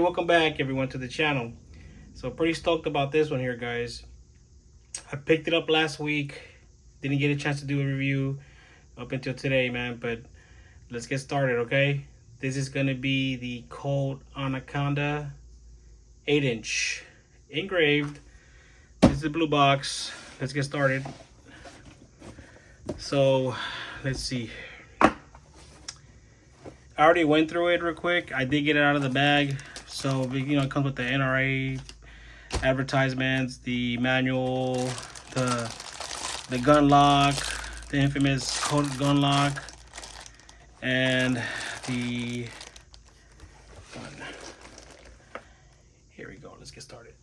Welcome back everyone to the channel. So pretty stoked about this one here, guys. I picked it up last week, didn't get a chance to do a review up until today, man, but let's get started. Okay, this is gonna be the Colt Anaconda 8-inch engraved. This is the blue box. Let's get started. So let's see, I already went through it real quick. I did get it out of the bag. So, it comes with the NRA advertisements, the manual, the gun lock, the infamous Colt gun lock, and the gun. Here we go. Let's get started.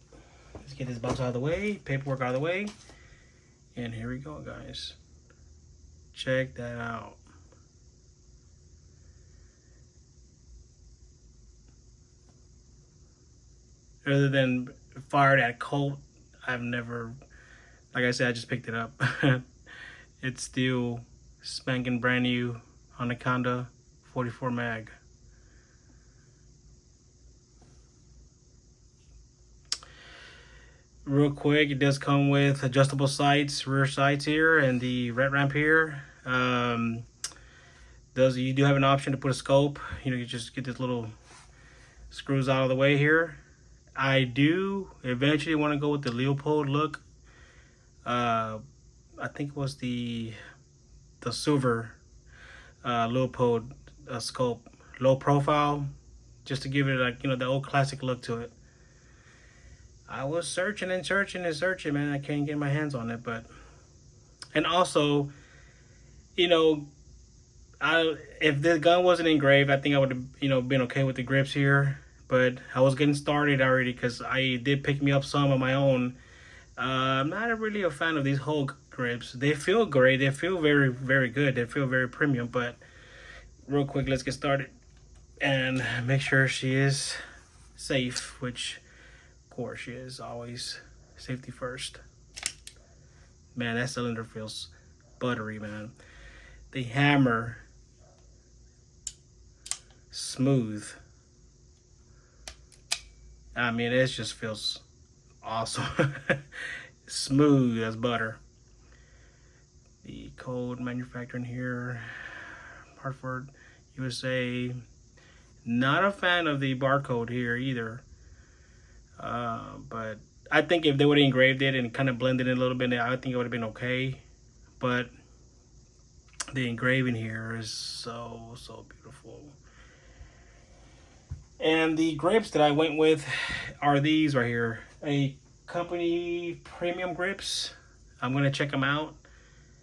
Let's get this box out of the way, paperwork out of the way, and here we go, guys. Check that out. Other than fired at Colt, I've never, like I said, I just picked it up. It's still spanking brand new Anaconda 44 mag. Real quick, it does come with adjustable sights, rear sights here, and the red ramp here. You do have an option to put a scope. You just get this little screws out of the way here. I do eventually want to go with the Leopold look. I think it was the silver Leopold scope, low profile, just to give it like the old classic look to it. I was searching and searching and searching, man. I can't get my hands on it, and also, if the gun wasn't engraved, I think I would have been okay with the grips here. But I was getting started already because I did pick me up some of my own. I'm not really a fan of these whole grips. They feel great. They feel very, very good. They feel very premium. But real quick, let's get started and make sure she is safe, which of course she is. Always safety first. Man, that cylinder feels buttery, man. The hammer, smooth. I mean, it just feels awesome. Smooth as butter. The code manufacturing here, Hartford, USA. Not a fan of the barcode here either. But I think if they would have engraved it and kind of blended it a little bit, I think it would have been okay. But the engraving here is so beautiful. And the grips that I went with are these right here. A company premium grips. I'm going to check them out.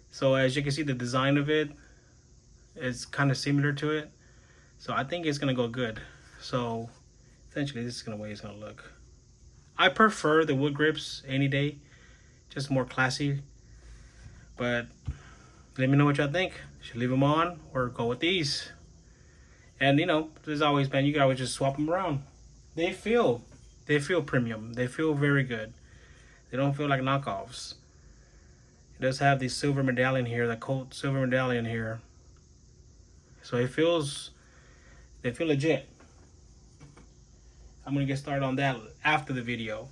So as you can see, the design of it is kind of similar to it. So I think it's going to go good. So essentially this is the way it's going to look. I prefer the wood grips any day. Just more classy. But let me know what y'all think. Should leave them on or go with these. And there's always, man, you can always just swap them around. They feel premium. They feel very good. They don't feel like knockoffs. It does have the silver medallion here, the Colt silver medallion here. So they feel legit. I'm gonna get started on that after the video.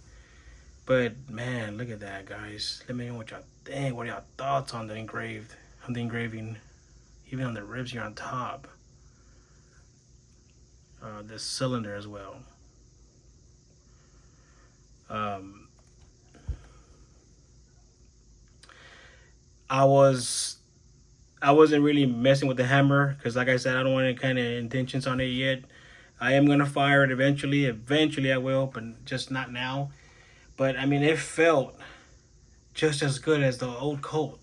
But man, look at that, guys. Let me know what y'all think. What are y'all thoughts on the engraving, even on the ribs here on top. This cylinder as well. I wasn't really messing with the hammer because, like I said, I don't want any kind of intentions on it yet. I am gonna fire it eventually. Eventually I will, but just not now. But I mean, it felt just as good as the old Colt.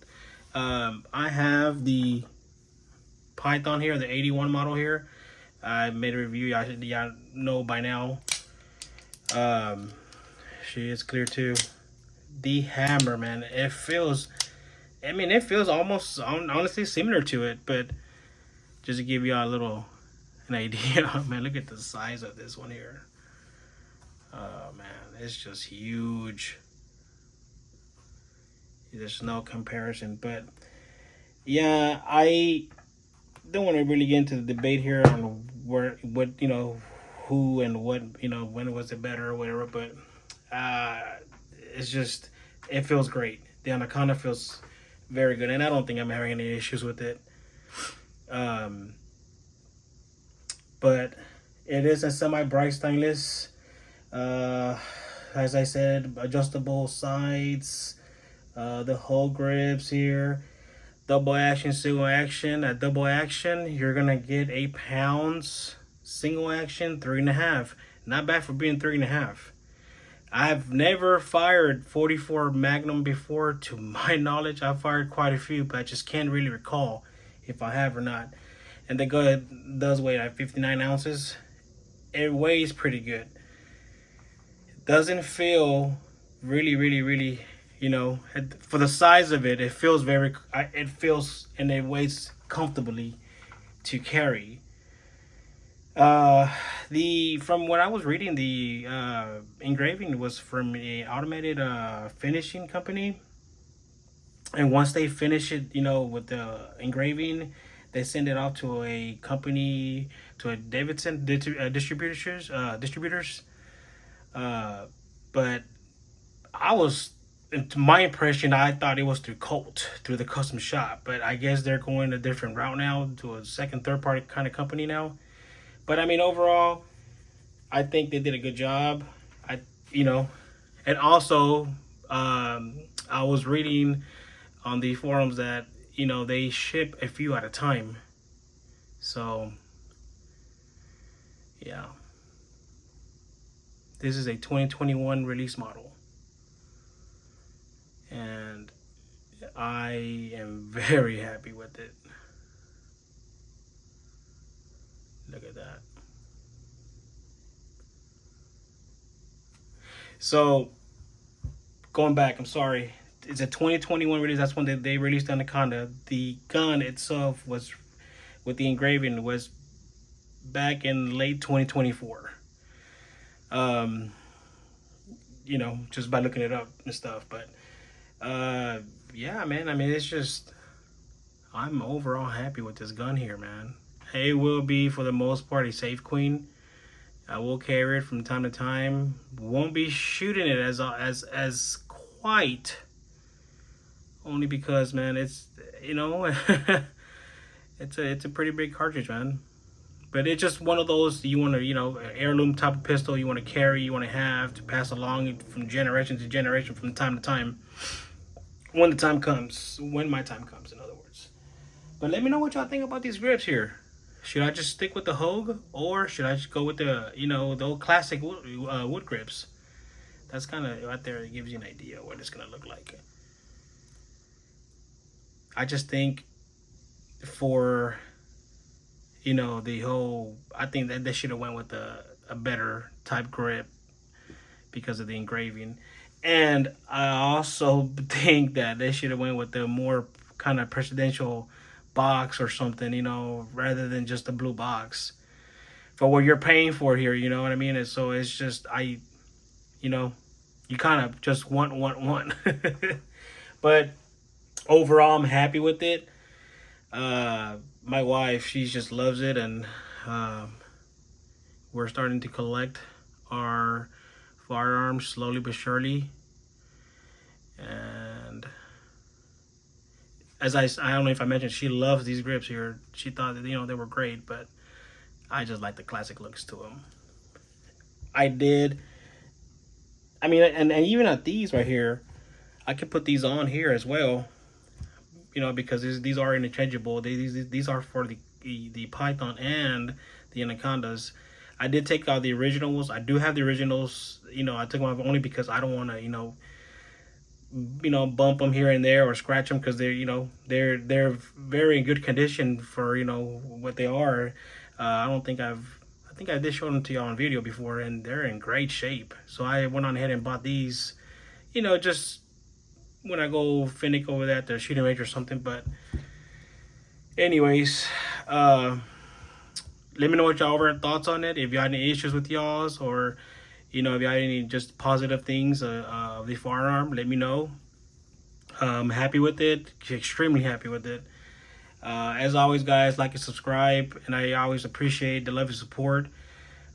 I have the Python here, the 81 model here. I made a review. Y'all know by now. She is clear too. The hammer, man, it feels almost honestly similar to it, but just to give y'all an idea, man, look at the size of this one here. Oh man, it's just huge. There's no comparison. But yeah, I don't want to really get into the debate here on what who and what, when was it better or whatever, but it's just, it feels great. The Anaconda feels very good, and I don't think I'm having any issues with it. But it is a semi-bright stainless. As I said, adjustable sides, the whole grips here, double action, single action. At double action, you're gonna get 8 pounds. Single action, 3.5. Not bad for being 3.5. I've never fired 44 Magnum before, to my knowledge. I've fired quite a few, but I just can't really recall if I have or not. And the gun does weigh like 59 ounces. It weighs pretty good. It doesn't feel really, for the size of it, it feels and it weighs comfortably to carry. From what I was reading, the engraving was from a automated finishing company, and once they finish it, with the engraving, they send it off to a company, to a Davidson distributors. But to my impression, I thought it was through Colt, through the custom shop. But I guess they're going a different route now, to a second, third party kind of company now. But I mean, overall, I think they did a good job. And also, I was reading on the forums that they ship a few at a time. So yeah, this is a 2021 release model, and I am very happy with it. Look at that. So going back, I'm sorry, it's a 2021 release. That's when they released Anaconda. The gun itself was, with the engraving, was back in late 2024. Just by looking it up and stuff. But yeah, man, I mean, it's just, I'm overall happy with this gun here, man. It will be, for the most part, a safe queen. I will carry it from time to time. Won't be shooting it as quite, only because, man, it's it's a pretty big cartridge, man. But it's just one of those you want to, heirloom type of pistol you want to carry, you want to have to pass along from generation to generation, from time to time, when my time comes, in other words. But let me know what y'all think about these grips here. Should I just stick with the Hogue, or should I just go with the, the old classic wood grips? That's kind of right there. It gives you an idea what it's going to look like. I just think for, the whole, I think that they should have went with a better type grip because of the engraving. And I also think that they should have went with the more kind of presidential box or something, rather than just a blue box for what you're paying for here, you know what I mean? And so it's just, you kind of just want. But overall, I'm happy with it. My wife, she just loves it, and we're starting to collect our firearms slowly but surely. And as I don't know if I mentioned, she loves these grips here. She thought that, they were great, but I just like the classic looks to them. And even at these right here, I could put these on here as well, because these are interchangeable. These are for the Python and the Anacondas. I did take out the originals. I do have the originals. I took them off only because I don't want to, bump them here and there or scratch them, because they're very good condition for what they are. I think I did show them to y'all on video before, and they're in great shape. So I went on ahead and bought these, just when I go finick over that, the shooting range or something. But anyways, let me know what y'all thoughts on it. If you had any issues with y'all's, or if you had any just positive things of the firearm, let me know. I'm happy with it, extremely happy with it. As always, guys, like and subscribe, and I always appreciate the love and support.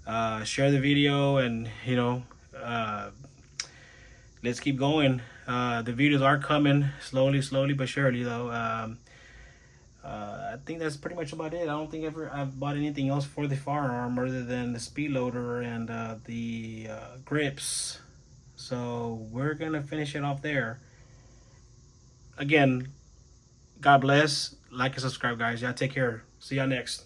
Share the video, and let's keep going. The videos are coming slowly but surely, though. I think that's pretty much about it. I don't think I've bought anything else for the firearm other than the speed loader and the grips. So we're gonna finish it off there. Again, God bless. Like and subscribe, guys. Y'all take care. See y'all next.